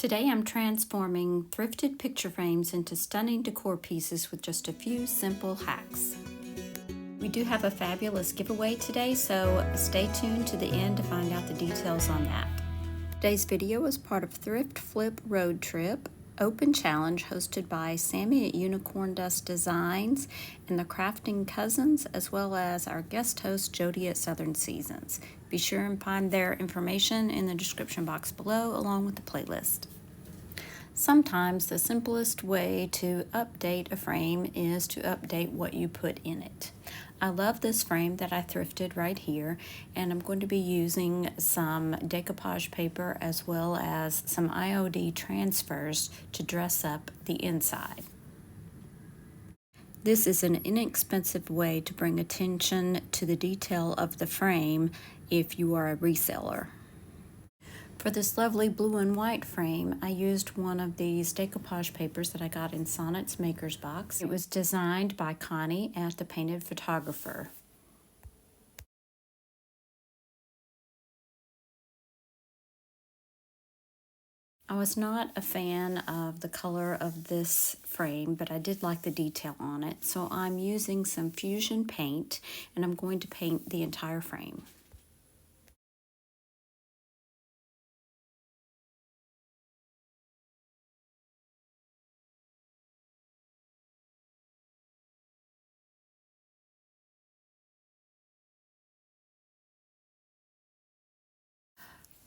Today I'm transforming thrifted picture frames into stunning decor pieces with just a few simple hacks. We do have a fabulous giveaway today, so stay tuned to the end to find out the details on that. Today's video is part of Thrift Flip Road Trip Open Challenge hosted by Sammy at Unicorn Dust Designs and the Crafting Cousins, as well as our guest host Jody at Southern Seasons. Be sure and find their information in the description box below along with the playlist. Sometimes the simplest way to update a frame is to update what you put in it. I love this frame that I thrifted right here, and I'm going to be using some decoupage paper as well as some IOD transfers to dress up the inside. This is an inexpensive way to bring attention to the detail of the frame if you are a reseller. For this lovely blue and white frame, I used one of these decoupage papers that I got in Sonnet's Maker's Box. It was designed by Connie at The Painted Photographer. I was not a fan of the color of this frame, but I did like the detail on it, so I'm using some Fusion paint, and I'm going to paint the entire frame.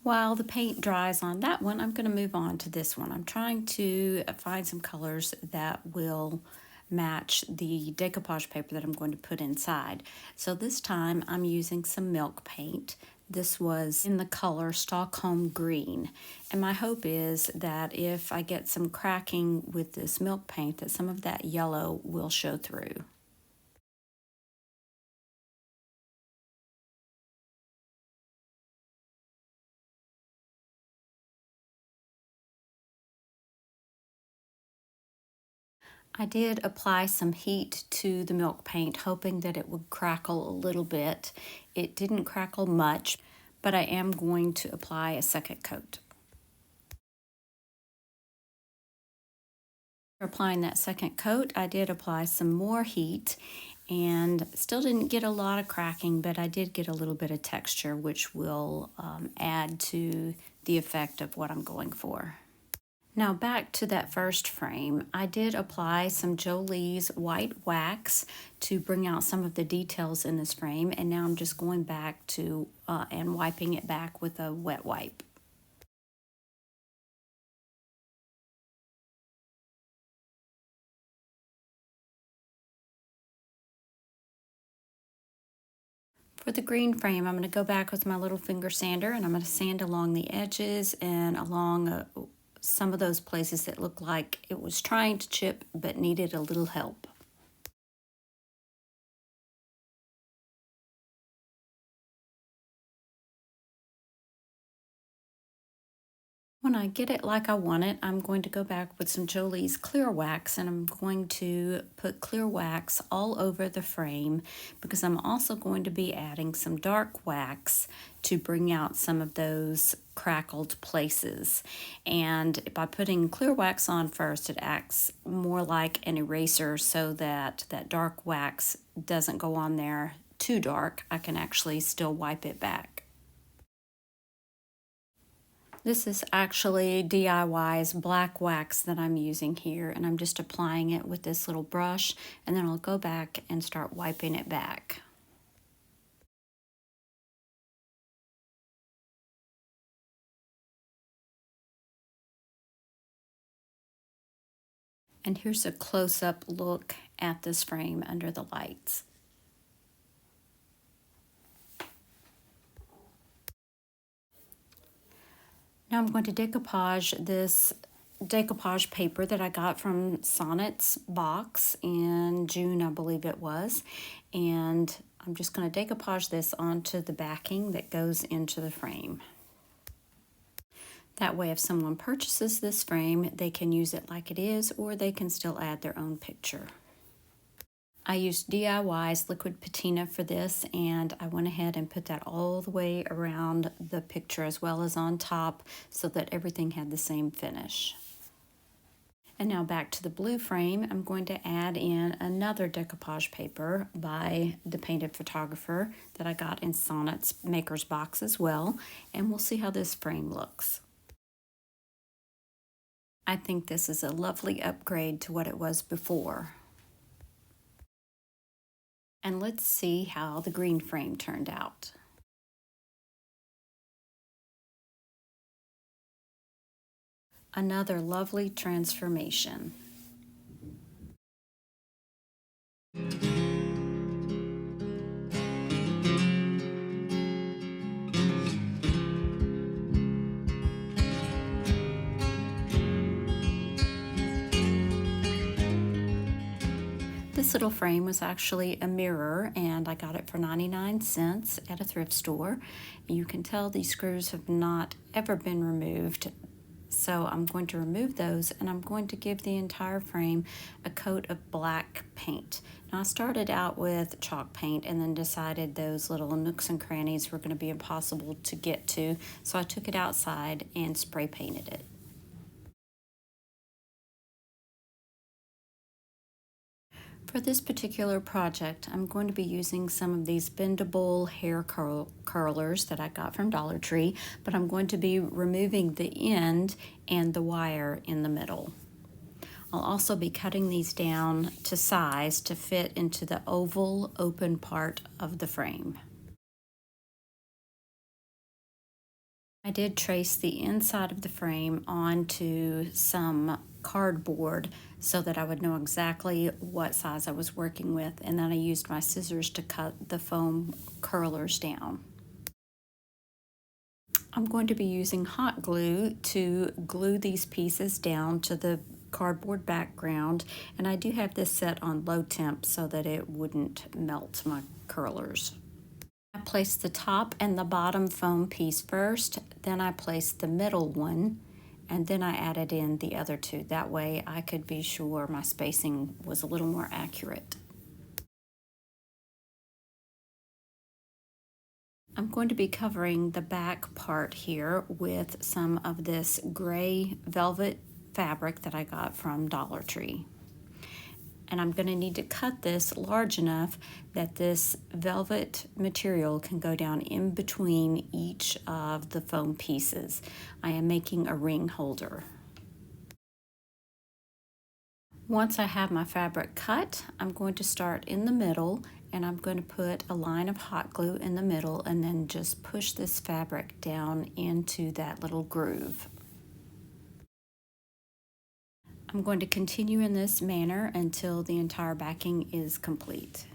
While the paint dries on that one, I'm going to move on to this one. I'm trying to find some colors that will match the decoupage paper that I'm going to put inside. So this time I'm using some milk paint. This was in the color Stockholm Green. And my hope is that if I get some cracking with this milk paint, that some of that yellow will show through. I did apply some heat to the milk paint, hoping that it would crackle a little bit. It didn't crackle much, but I am going to apply a second coat. For applying that second coat, I did apply some more heat and still didn't get a lot of cracking, but I did get a little bit of texture, which will add to the effect of what I'm going for. Now back to that first frame, I did apply some Jolie's white wax to bring out some of the details in this frame, and now I'm just going back to and wiping it back with a wet wipe. For the green frame, I'm going to go back with my little finger sander, and I'm going to sand along the edges and along some of those places that looked like it was trying to chip but needed a little help. When I get it like I want it, I'm going to go back with some Jolie's clear wax, and I'm going to put clear wax all over the frame because I'm also going to be adding some dark wax to bring out some of those crackled places. And by putting clear wax on first, it acts more like an eraser so that that dark wax doesn't go on there too dark. I can actually still wipe it back. This is actually DIY's black wax that I'm using here, and I'm just applying it with this little brush, and then I'll go back and start wiping it back. And here's a close-up look at this frame under the lights. Now I'm going to decoupage this decoupage paper that I got from Sonnet's box in June, I believe it was. And I'm just going to decoupage this onto the backing that goes into the frame. That way, if someone purchases this frame, they can use it like it is, or they can still add their own picture. I used DIY's liquid patina for this, and I went ahead and put that all the way around the picture as well as on top so that everything had the same finish. And now back to the blue frame, I'm going to add in another decoupage paper by the Painted Photographer that I got in Sonnet's Maker's Box as well, and we'll see how this frame looks. I think this is a lovely upgrade to what it was before. And let's see how the green frame turned out. Another lovely transformation. This little frame was actually a mirror, and I got it for 99 cents at a thrift store. You can tell these screws have not ever been removed, so I'm going to remove those, and I'm going to give the entire frame a coat of black paint. Now, I started out with chalk paint and then decided those little nooks and crannies were going to be impossible to get to, so I took it outside and spray painted it. For this particular project, I'm going to be using some of these bendable hair curlers that I got from Dollar Tree, but I'm going to be removing the end and the wire in the middle. I'll also be cutting these down to size to fit into the oval open part of the frame. I did trace the inside of the frame onto some cardboard so that I would know exactly what size I was working with, and then I used my scissors to cut the foam curlers down. I'm going to be using hot glue to glue these pieces down to the cardboard background, and I do have this set on low temp so that it wouldn't melt my curlers. I placed the top and the bottom foam piece first, then I placed the middle one, and then I added in the other two. That way I could be sure my spacing was a little more accurate. I'm going to be covering the back part here with some of this gray velvet fabric that I got from Dollar Tree. And I'm going to need to cut this large enough that this velvet material can go down in between each of the foam pieces. I am making a ring holder. Once I have my fabric cut, I'm going to start in the middle, and I'm going to put a line of hot glue in the middle and then just push this fabric down into that little groove. I'm going to continue in this manner until the entire backing is complete.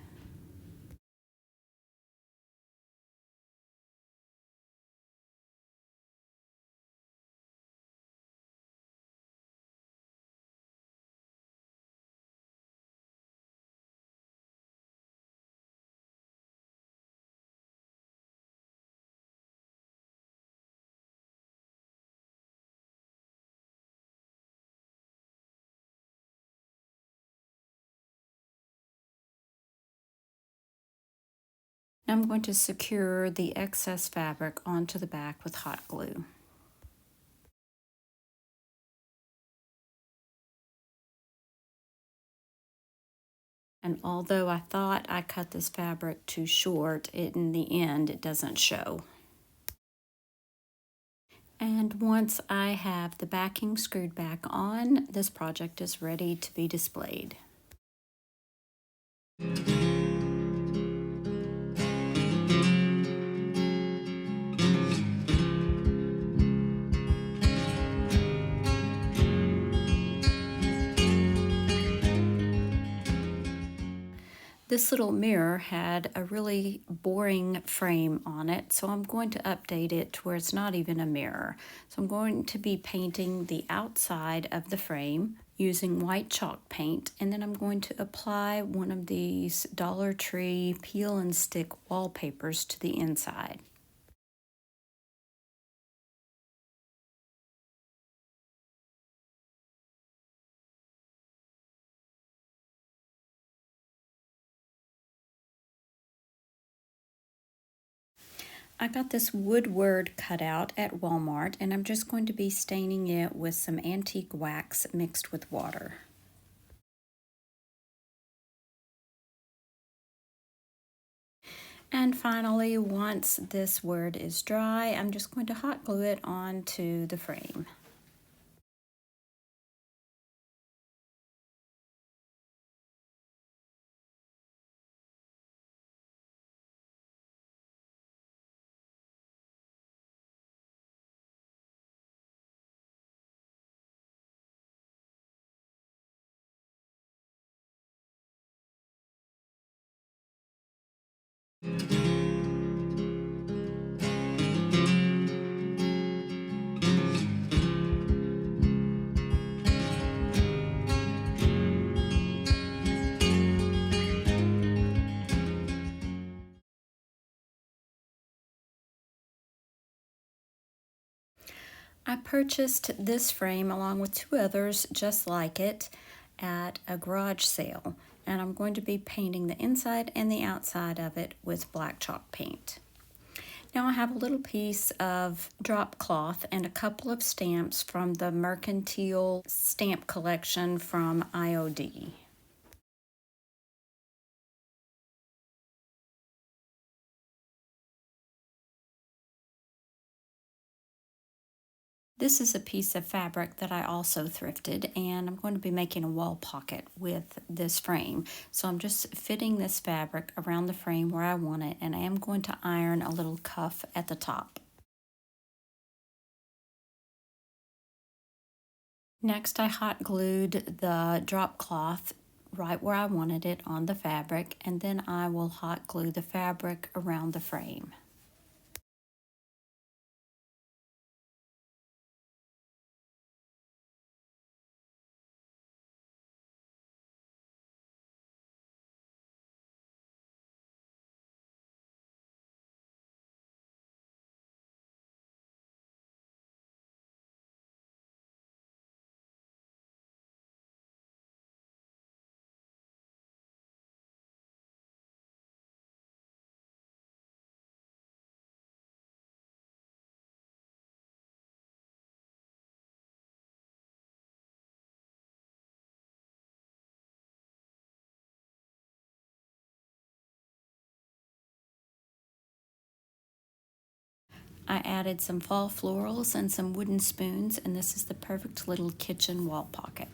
Now I'm going to secure the excess fabric onto the back with hot glue. And although I thought I cut this fabric too short, in the end it doesn't show. And once I have the backing screwed back on, this project is ready to be displayed. This little mirror had a really boring frame on it, so I'm going to update it to where it's not even a mirror. So I'm going to be painting the outside of the frame using white chalk paint, and then I'm going to apply one of these Dollar Tree peel and stick wallpapers to the inside. I got this woodward cutout at Walmart, and I'm just going to be staining it with some antique wax mixed with water. And finally, once this word is dry, I'm just going to hot glue it onto the frame. I purchased this frame along with two others just like it at a garage sale, and I'm going to be painting the inside and the outside of it with black chalk paint. Now I have a little piece of drop cloth and a couple of stamps from the Mercantile stamp collection from IOD. This is a piece of fabric that I also thrifted, and I'm going to be making a wall pocket with this frame. So I'm just fitting this fabric around the frame where I want it, and I am going to iron a little cuff at the top. Next, I hot glued the drop cloth right where I wanted it on the fabric, and then I will hot glue the fabric around the frame. I added some fall florals and some wooden spoons, and this is the perfect little kitchen wall pocket.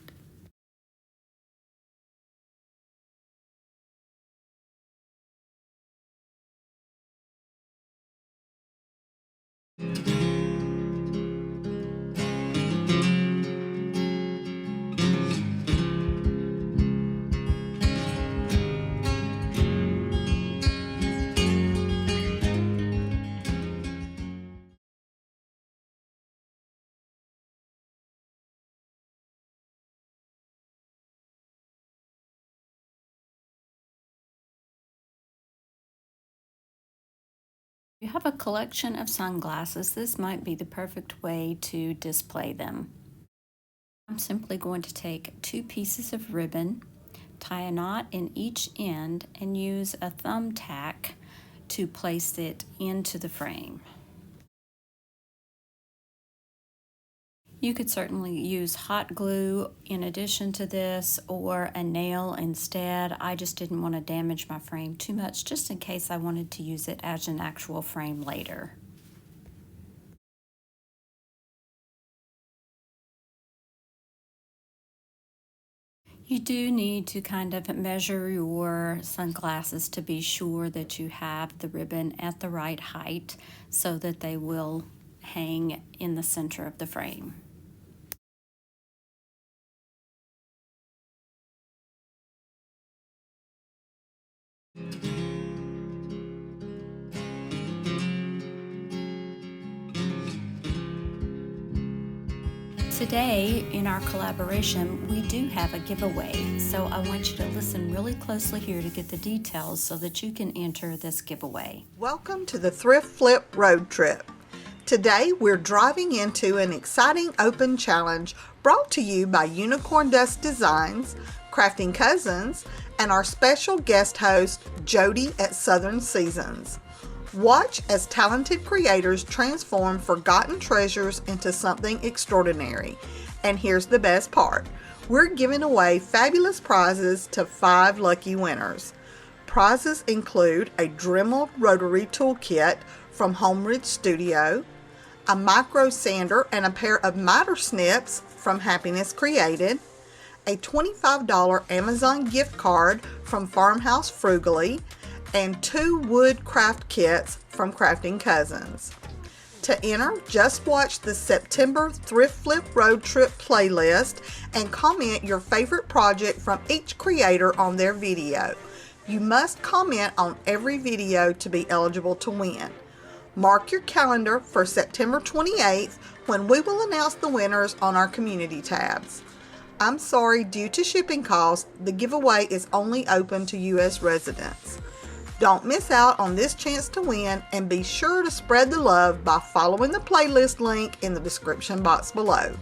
If you have a collection of sunglasses, this might be the perfect way to display them. I'm simply going to take two pieces of ribbon, tie a knot in each end, and use a thumbtack to place it into the frame. You could certainly use hot glue in addition to this, or a nail instead. I just didn't want to damage my frame too much, just in case I wanted to use it as an actual frame later. You do need to kind of measure your sunglasses to be sure that you have the ribbon at the right height so that they will hang in the center of the frame. Today, in our collaboration, we do have a giveaway, so I want you to listen really closely here to get the details so that you can enter this giveaway. Welcome to the Thrift Flip Road Trip. Today, we're driving into an exciting open challenge brought to you by Unicorn Dust Designs, Crafting Cousins, and our special guest host, Jody at Southern Seasons. Watch as talented creators transform forgotten treasures into something extraordinary. And here's the best part. We're giving away fabulous prizes to 5 lucky winners. Prizes include a Dremel rotary toolkit from Home Ridge Studio, a micro sander and a pair of miter snips from Happiness Created, a $25 Amazon gift card from Farmhouse Frugally, and 2 wood craft kits from Crafting Cousins. To enter, just watch the September Thrift Flip Road Trip playlist and comment your favorite project from each creator on their video. You must comment on every video to be eligible to win. Mark your calendar for September 28th when we will announce the winners on our community tabs. I'm sorry, due to shipping costs, the giveaway is only open to U.S. residents. Don't miss out on this chance to win, and be sure to spread the love by following the playlist link in the description box below.